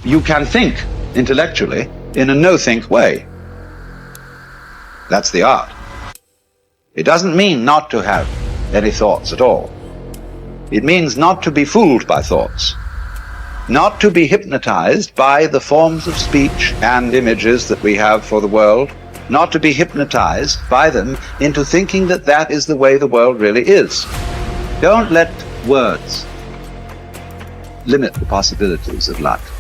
You can think intellectually in a no-think way. That's the art. It doesn't mean not to have any thoughts at all. It means not to be fooled by thoughts, not to be hypnotized by the forms of speech and images that we have for the world, not to be hypnotized by them into thinking that that is the way the world really is. Don't let words limit the possibilities of life.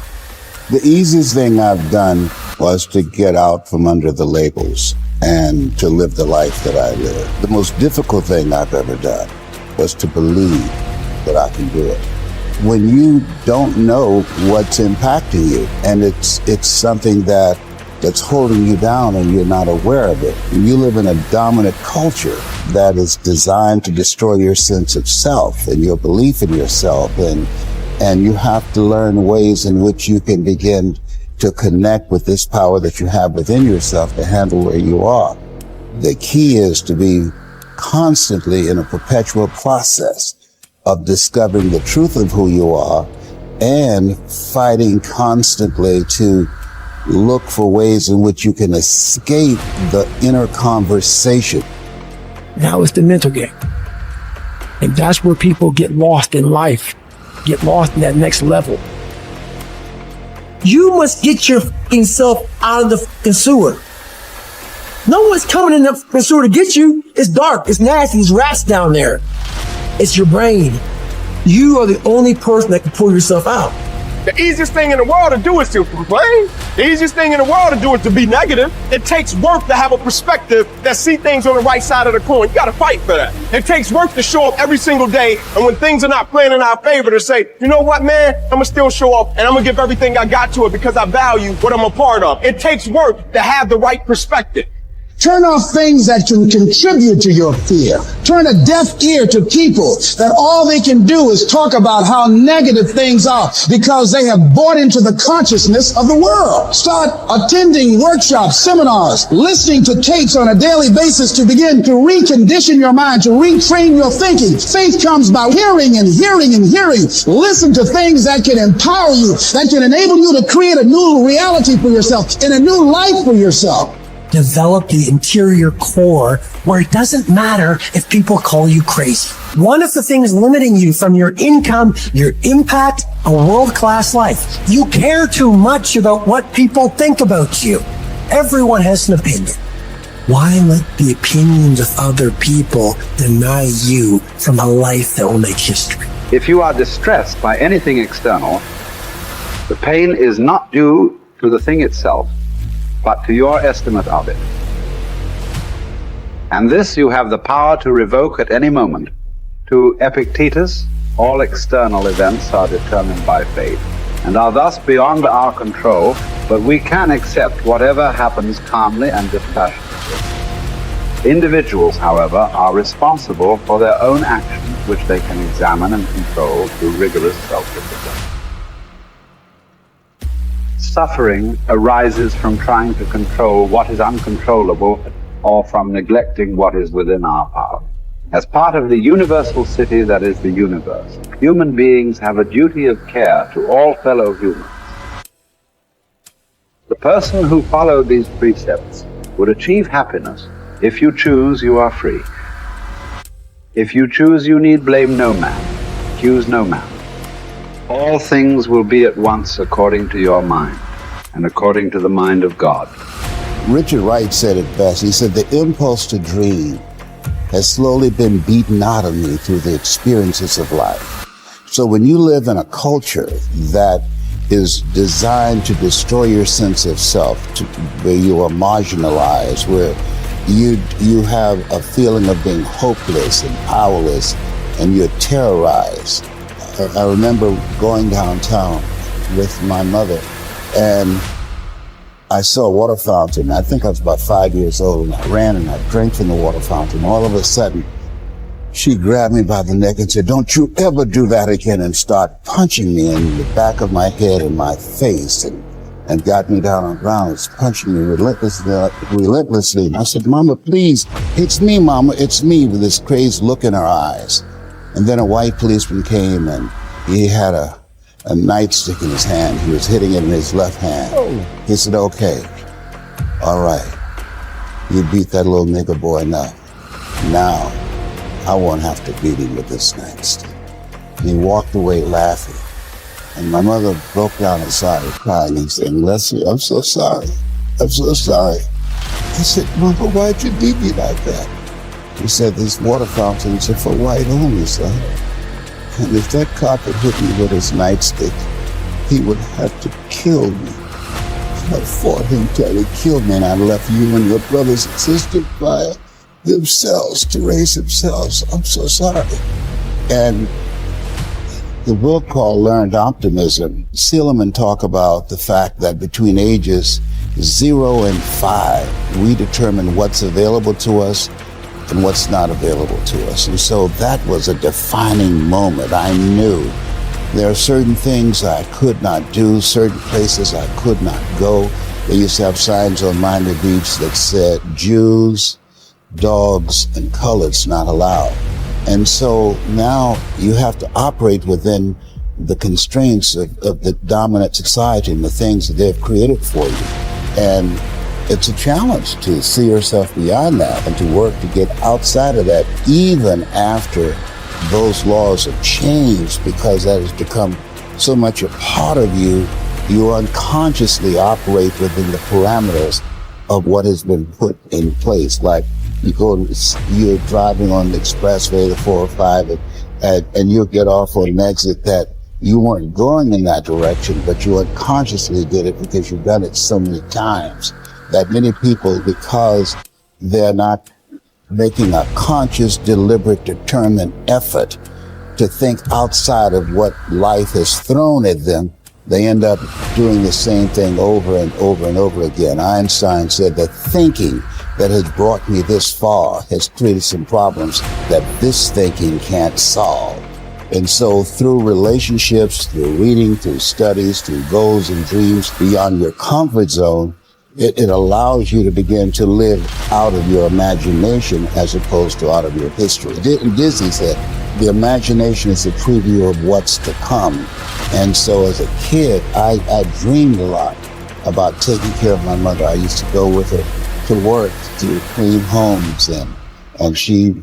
The easiest thing I've done was to get out from under the labels and to live the life that I live. The most difficult thing I've ever done was to believe that I can do it. When you don't know what's impacting you, and it's something that's holding you down and you're not aware of it. You live in a dominant culture that is designed to destroy your sense of self and your belief in yourself, and you have to learn ways in which you can begin to connect with this power that you have within yourself to handle where you are. The key is to be constantly in a perpetual process of discovering the truth of who you are and fighting constantly to look for ways in which you can escape the inner conversation. Now it's the mental game. And that's where people get lost in life, get lost in that next level. You must get your fucking self out of the fucking sewer. No one's coming in the sewer to get you. It's dark, it's nasty, there's rats down there. It's your brain. You are the only person that can pull yourself out. The easiest thing in the world to do is to complain. The easiest thing in the world to do is to be negative. It takes work to have a perspective that see things on the right side of the coin. You gotta fight for that. It takes work to show up every single day, and when things are not playing in our favor, to say, you know what, man, I'm gonna still show up and I'm gonna give everything I got to it because I value what I'm a part of. It takes work to have the right perspective. Turn off things that can contribute to your fear. Turn a deaf ear to people that all they can do is talk about how negative things are because they have bought into the consciousness of the world. Start attending workshops, seminars, listening to tapes on a daily basis to begin to recondition your mind, to retrain your thinking. Faith comes by hearing and hearing and hearing. Listen to things that can empower you, that can enable you to create a new reality for yourself and a new life for yourself. Develop the interior core where it doesn't matter if people call you crazy. One of the things limiting you from your income, your impact, a world-class life. You care too much about what people think about you. Everyone has an opinion. Why let the opinions of other people deny you from a life that will make history? If you are distressed by anything external, the pain is not due to the thing itself, but to your estimate of it. And this you have the power to revoke at any moment. To Epictetus, all external events are determined by fate and are thus beyond our control, but we can accept whatever happens calmly and dispassionately. Individuals, however, are responsible for their own actions, which they can examine and control through rigorous self-discipline. Suffering arises from trying to control what is uncontrollable or from neglecting what is within our power. As part of the universal city that is the universe, human beings have a duty of care to all fellow humans. The person who followed these precepts would achieve happiness. If you choose, you are free. If you choose, you need blame no man, accuse no man. All things will be at once according to your mind and according to the mind of God. Richard Wright said it best. He said, the impulse to dream has slowly been beaten out of me through the experiences of life. So when you live in a culture that is designed to destroy your sense of self, where you are marginalized, where you have a feeling of being hopeless and powerless, and you're terrorized. I remember going downtown with my mother, and I saw a water fountain. I think I was about 5 years old, and I ran and I drank from the water fountain. All of a sudden, she grabbed me by the neck and said, "Don't you ever do that again," and started punching me in the back of my head and my face, and got me down on the ground. Was punching me relentlessly. And I said, "Mama, please, it's me, Mama, it's me," with this crazed look in her eyes. And then a white policeman came, and he had a a nightstick in his hand. He was hitting it in his left hand. He said, okay, all right, you beat that little nigger boy enough. Now, I won't have to beat him with this nightstick. And he walked away laughing. And my mother broke down and started crying and saying, Leslie, I'm so sorry. I'm so sorry. I said, Mama, why'd you beat me like that? He said, these water fountains are for white only, son. And if that cop had hit me with his nightstick, he would have to kill me. I fought him till he killed me, and I left you and your brothers and sisters by themselves to raise themselves. I'm so sorry. And the book called Learned Optimism, Seligman talk about the fact that between ages 0 and 5, we determine what's available to us and what's not available to us. And so that was a defining moment. I knew there are certain things I could not do, certain places I could not go. They used to have signs on Miami Beach that said, Jews, dogs, and coloreds not allowed. And so now you have to operate within the constraints of the dominant society and the things that they've created for you. And it's a challenge to see yourself beyond that and to work to get outside of that, even after those laws have changed, because that has become so much a part of you. You unconsciously operate within the parameters of what has been put in place. Like you're driving on the expressway, the 405, and you'll get off on an exit that you weren't going in that direction, but you unconsciously did it because you've done it so many times that many people, because they're not making a conscious, deliberate, determined effort to think outside of what life has thrown at them, they end up doing the same thing over and over and over again. Einstein said that thinking that has brought me this far has created some problems that this thinking can't solve. And so through relationships, through reading, through studies, through goals and dreams beyond your comfort zone, it allows you to begin to live out of your imagination as opposed to out of your history. Disney said, the imagination is a preview of what's to come. And so as a kid, I dreamed a lot about taking care of my mother. I used to go with her to work to clean homes, and she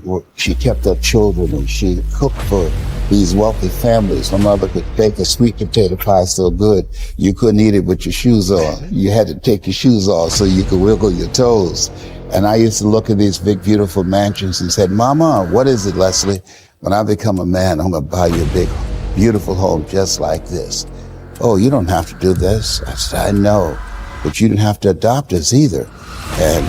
kept up children, and she cooked for these wealthy families. My mother could bake a sweet potato pie so good you couldn't eat it with your shoes on. You had to take your shoes off so you could wiggle your toes. And I used to look at these big, beautiful mansions and said, Mama, what is it, Leslie? When I become a man, I'm going to buy you a big, beautiful home just like this. Oh, you don't have to do this. I said, I know, but you didn't have to adopt us either. And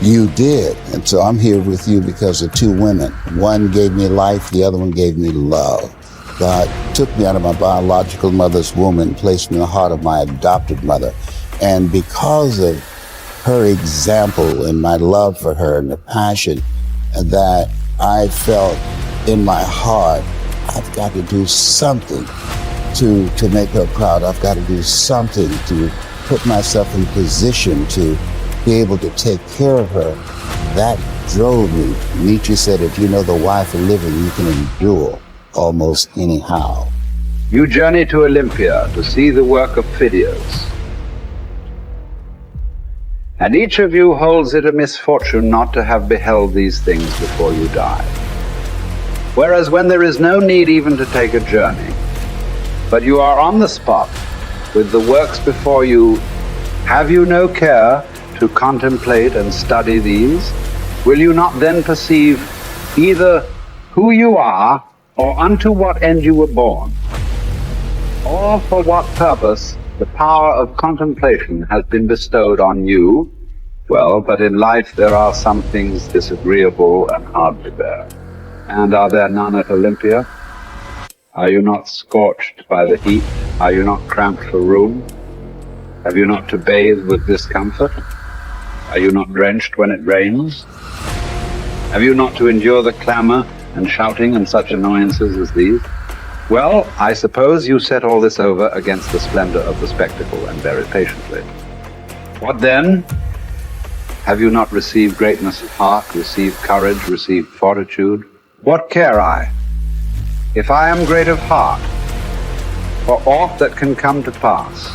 you did. And so I'm here with you because of two women. One gave me life, the other one gave me love. God took me out of my biological mother's womb and placed me in the heart of my adopted mother. And because of her example and my love for her and the passion that I felt in my heart, I've got to do something to make her proud. I've got to do something to put myself in position to be able to take care of her. That drove me. Nietzsche said, if you know the why for living, you can endure almost anyhow. You journey to Olympia to see the work of Phidias. And each of you holds it a misfortune not to have beheld these things before you die. Whereas when there is no need even to take a journey, but you are on the spot with the works before you, have you no care to contemplate and study these? Will you not then perceive either who you are or unto what end you were born, or for what purpose the power of contemplation has been bestowed on you? Well, but in life there are some things disagreeable and hard to bear. And are there none at Olympia? Are you not scorched by the heat? Are you not cramped for room? Have you not to bathe with discomfort? Are you not drenched when it rains? Have you not to endure the clamor and shouting and such annoyances as these? Well, I suppose you set all this over against the splendor of the spectacle and bear it patiently. What then? Have you not received greatness of heart, received courage, received fortitude? What care I? If I am great of heart, for aught that can come to pass?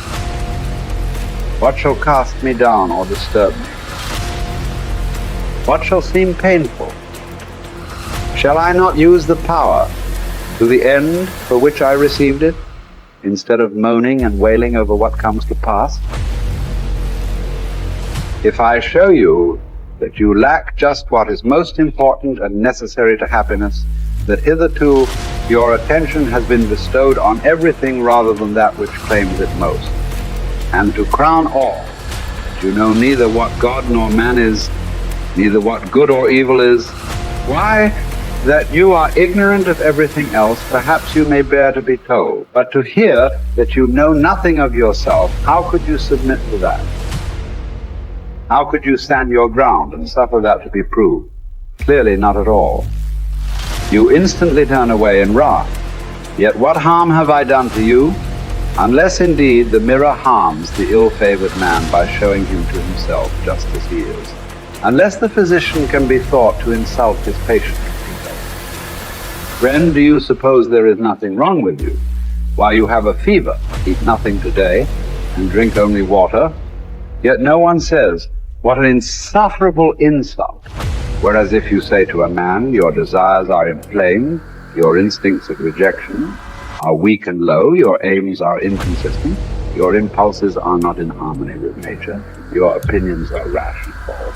What shall cast me down or disturb me? What shall seem painful? Shall I not use the power to the end for which I received it, instead of moaning and wailing over what comes to pass? If I show you that you lack just what is most important and necessary to happiness, that hitherto your attention has been bestowed on everything rather than that which claims it most, and to crown all, that you know neither what God nor man is, neither what good or evil is, why, that you are ignorant of everything else, perhaps you may bear to be told. But to hear that you know nothing of yourself, how could you submit to that? How could you stand your ground and suffer that to be proved? Clearly not at all. You instantly turn away in wrath. Yet what harm have I done to you? Unless indeed the mirror harms the ill-favored man by showing him to himself just as he is. Unless the physician can be thought to insult his patient. Friend, do you suppose there is nothing wrong with you? Why, you have a fever, eat nothing today, and drink only water. Yet no one says, what an insufferable insult. Whereas if you say to a man, your desires are inflamed, your instincts of rejection are weak and low, your aims are inconsistent, your impulses are not in harmony with nature, your opinions are rash and false,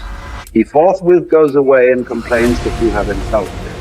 he forthwith goes away and complains that you have insulted him.